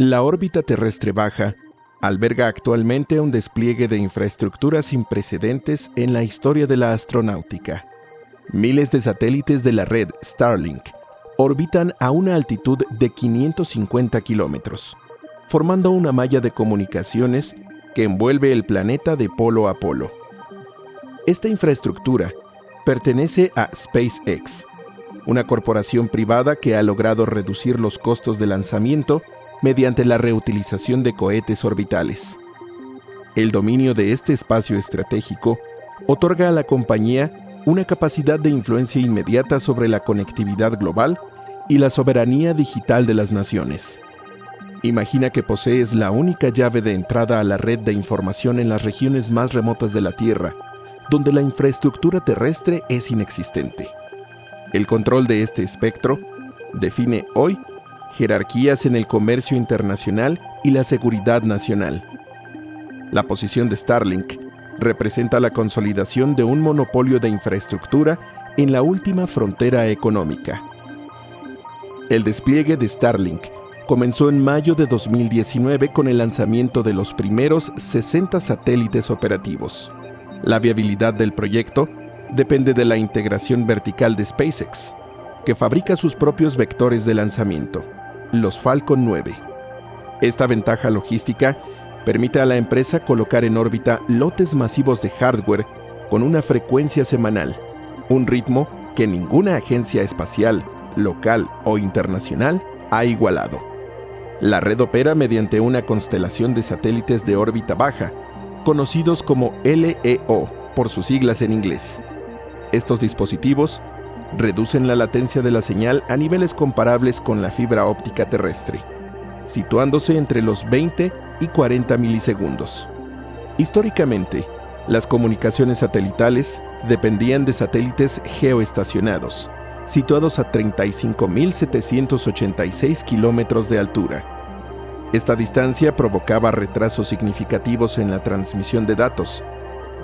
La órbita terrestre baja alberga actualmente un despliegue de infraestructura sin precedentes en la historia de la astronáutica. Miles de satélites de la red Starlink orbitan a una altitud de 550 kilómetros, formando una malla de comunicaciones que envuelve el planeta de polo a polo. Esta infraestructura pertenece a SpaceX, una corporación privada que ha logrado reducir los costos de lanzamiento mediante la reutilización de cohetes orbitales. El dominio de este espacio estratégico otorga a la compañía una capacidad de influencia inmediata sobre la conectividad global y la soberanía digital de las naciones. Imagina que posees la única llave de entrada a la red de información en las regiones más remotas de la Tierra, donde la infraestructura terrestre es inexistente. El control de este espectro define hoy jerarquías en el comercio internacional y la seguridad nacional. La posición de Starlink representa la consolidación de un monopolio de infraestructura en la última frontera económica. El despliegue de Starlink comenzó en mayo de 2019 con el lanzamiento de los primeros 60 satélites operativos. La viabilidad del proyecto depende de la integración vertical de SpaceX, que fabrica sus propios vectores de lanzamiento, los Falcon 9. Esta ventaja logística permite a la empresa colocar en órbita lotes masivos de hardware con una frecuencia semanal, un ritmo que ninguna agencia espacial, local o internacional ha igualado. La red opera mediante una constelación de satélites de órbita baja, conocidos como LEO por sus siglas en inglés. Estos dispositivos reducen la latencia de la señal a niveles comparables con la fibra óptica terrestre, situándose entre los 20 y 40 milisegundos. Históricamente, las comunicaciones satelitales dependían de satélites geoestacionados, situados a 35.786 kilómetros de altura. Esta distancia provocaba retrasos significativos en la transmisión de datos,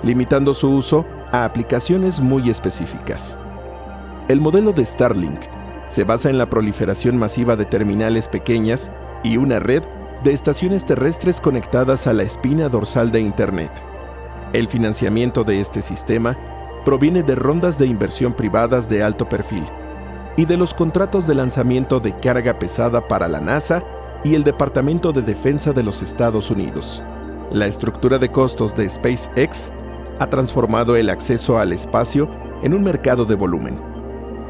limitando su uso a aplicaciones muy específicas. El modelo de Starlink se basa en la proliferación masiva de terminales pequeñas y una red de estaciones terrestres conectadas a la espina dorsal de Internet. El financiamiento de este sistema proviene de rondas de inversión privadas de alto perfil y de los contratos de lanzamiento de carga pesada para la NASA y el Departamento de Defensa de los Estados Unidos. La estructura de costos de SpaceX ha transformado el acceso al espacio en un mercado de volumen.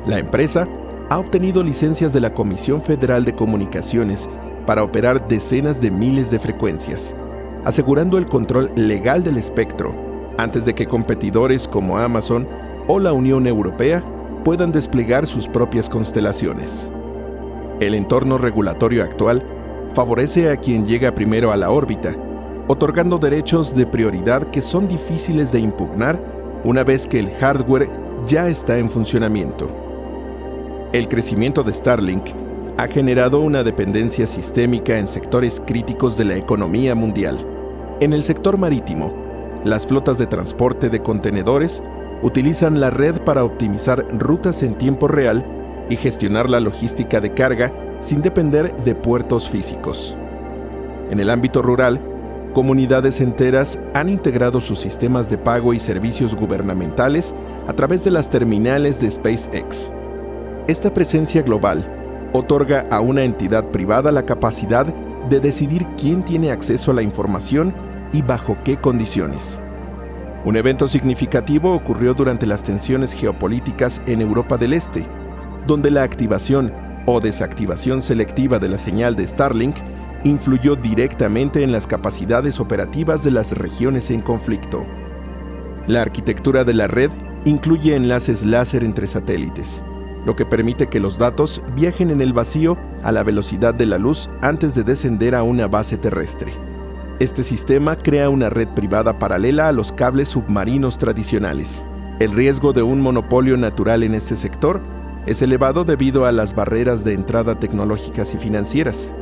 La empresa ha obtenido licencias de la Comisión Federal de Comunicaciones para operar decenas de miles de frecuencias, asegurando el control legal del espectro antes de que competidores como Amazon o la Unión Europea puedan desplegar sus propias constelaciones. El entorno regulatorio actual favorece a quien llega primero a la órbita, otorgando derechos de prioridad que son difíciles de impugnar una vez que el hardware ya está en funcionamiento. El crecimiento de Starlink ha generado una dependencia sistémica en sectores críticos de la economía mundial. En el sector marítimo, las flotas de transporte de contenedores utilizan la red para optimizar rutas en tiempo real y gestionar la logística de carga sin depender de puertos físicos. En el ámbito rural, comunidades enteras han integrado sus sistemas de pago y servicios gubernamentales a través de las terminales de SpaceX. Esta presencia global otorga a una entidad privada la capacidad de decidir quién tiene acceso a la información y bajo qué condiciones. Un evento significativo ocurrió durante las tensiones geopolíticas en Europa del Este, donde la activación o desactivación selectiva de la señal de Starlink influyó directamente en las capacidades operativas de las regiones en conflicto. La arquitectura de la red incluye enlaces láser entre satélites, lo que permite que los datos viajen en el vacío a la velocidad de la luz antes de descender a una base terrestre. Este sistema crea una red privada paralela a los cables submarinos tradicionales. El riesgo de un monopolio natural en este sector es elevado debido a las barreras de entrada tecnológicas y financieras.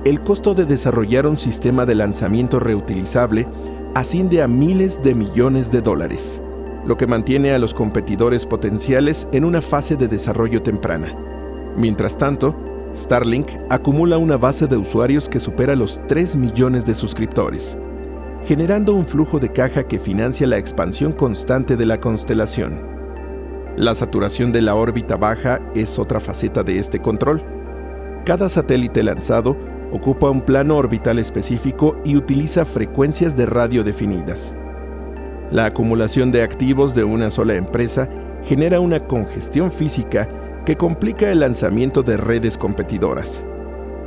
El costo de desarrollar un sistema de lanzamiento reutilizable asciende a miles de millones de dólares, lo que mantiene a los competidores potenciales en una fase de desarrollo temprana. Mientras tanto, Starlink acumula una base de usuarios que supera los 3 millones de suscriptores, generando un flujo de caja que financia la expansión constante de la constelación. La saturación de la órbita baja es otra faceta de este control. Cada satélite lanzado ocupa un plano orbital específico y utiliza frecuencias de radio definidas. La acumulación de activos de una sola empresa genera una congestión física que complica el lanzamiento de redes competidoras.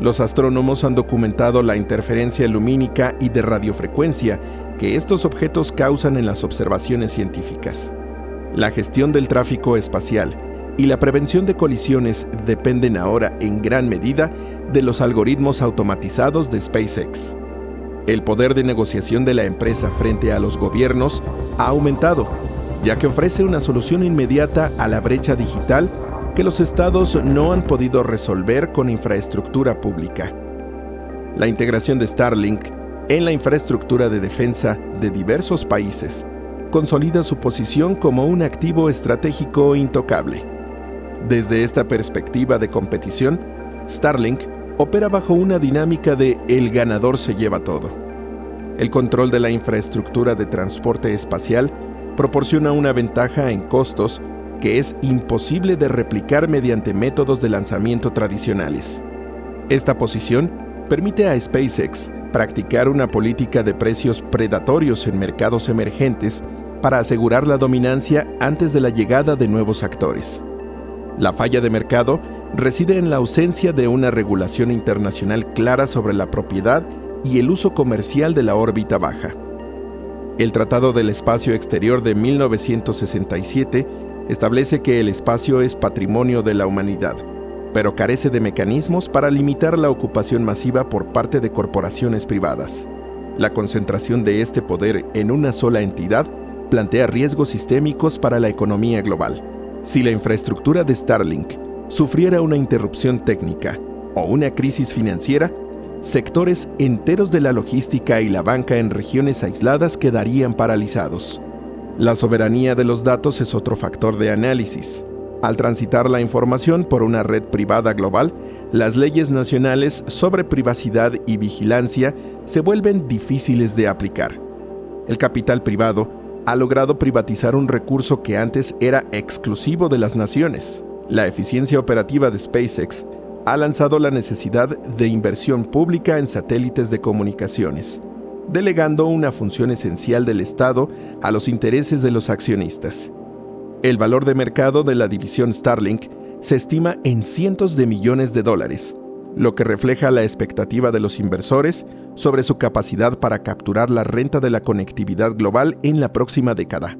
Los astrónomos han documentado la interferencia lumínica y de radiofrecuencia que estos objetos causan en las observaciones científicas. La gestión del tráfico espacial y la prevención de colisiones dependen ahora en gran medida de los algoritmos automatizados de SpaceX. El poder de negociación de la empresa frente a los gobiernos ha aumentado, ya que ofrece una solución inmediata a la brecha digital que los estados no han podido resolver con infraestructura pública. La integración de Starlink en la infraestructura de defensa de diversos países consolida su posición como un activo estratégico intocable. Desde esta perspectiva de competición, Starlink opera bajo una dinámica de el ganador se lleva todo. El control de la infraestructura de transporte espacial proporciona una ventaja en costos que es imposible de replicar mediante métodos de lanzamiento tradicionales. Esta posición permite a SpaceX practicar una política de precios predatorios en mercados emergentes para asegurar la dominancia antes de la llegada de nuevos actores. La falla de mercado reside en la ausencia de una regulación internacional clara sobre la propiedad y el uso comercial de la órbita baja. El Tratado del Espacio Exterior de 1967 establece que el espacio es patrimonio de la humanidad, pero carece de mecanismos para limitar la ocupación masiva por parte de corporaciones privadas. La concentración de este poder en una sola entidad plantea riesgos sistémicos para la economía global. Si la infraestructura de Starlink sufriera una interrupción técnica o una crisis financiera, sectores enteros de la logística y la banca en regiones aisladas quedarían paralizados. La soberanía de los datos es otro factor de análisis. Al transitar la información por una red privada global, las leyes nacionales sobre privacidad y vigilancia se vuelven difíciles de aplicar. El capital privado ha logrado privatizar un recurso que antes era exclusivo de las naciones. La eficiencia operativa de SpaceX ha lanzado la necesidad de inversión pública en satélites de comunicaciones, delegando una función esencial del Estado a los intereses de los accionistas. El valor de mercado de la división Starlink se estima en cientos de millones de dólares, lo que refleja la expectativa de los inversores sobre su capacidad para capturar la renta de la conectividad global en la próxima década.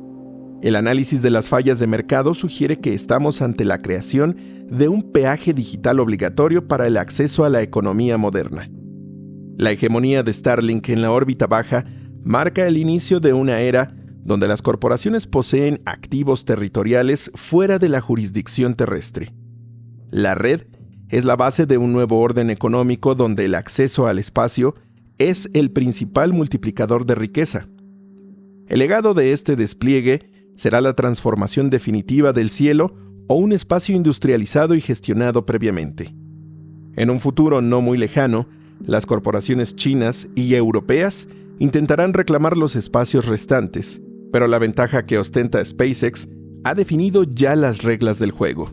El análisis de las fallas de mercado sugiere que estamos ante la creación de un peaje digital obligatorio para el acceso a la economía moderna. La hegemonía de Starlink en la órbita baja marca el inicio de una era donde las corporaciones poseen activos territoriales fuera de la jurisdicción terrestre. La red es la base de un nuevo orden económico donde el acceso al espacio es el principal multiplicador de riqueza. El legado de este despliegue será la transformación definitiva del cielo o un espacio industrializado y gestionado previamente. En un futuro no muy lejano, las corporaciones chinas y europeas intentarán reclamar los espacios restantes, pero la ventaja que ostenta SpaceX ha definido ya las reglas del juego.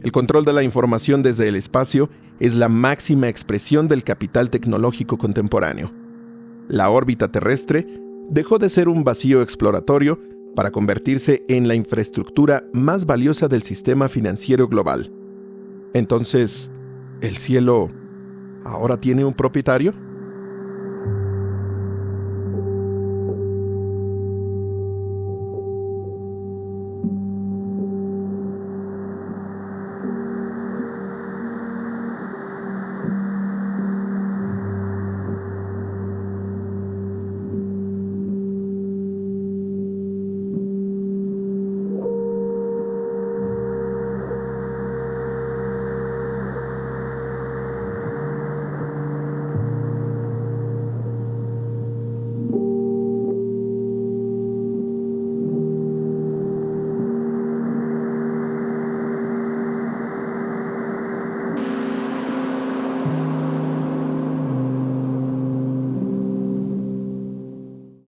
El control de la información desde el espacio es la máxima expresión del capital tecnológico contemporáneo. La órbita terrestre dejó de ser un vacío exploratorio para convertirse en la infraestructura más valiosa del sistema financiero global. Entonces, ¿el cielo ahora tiene un propietario?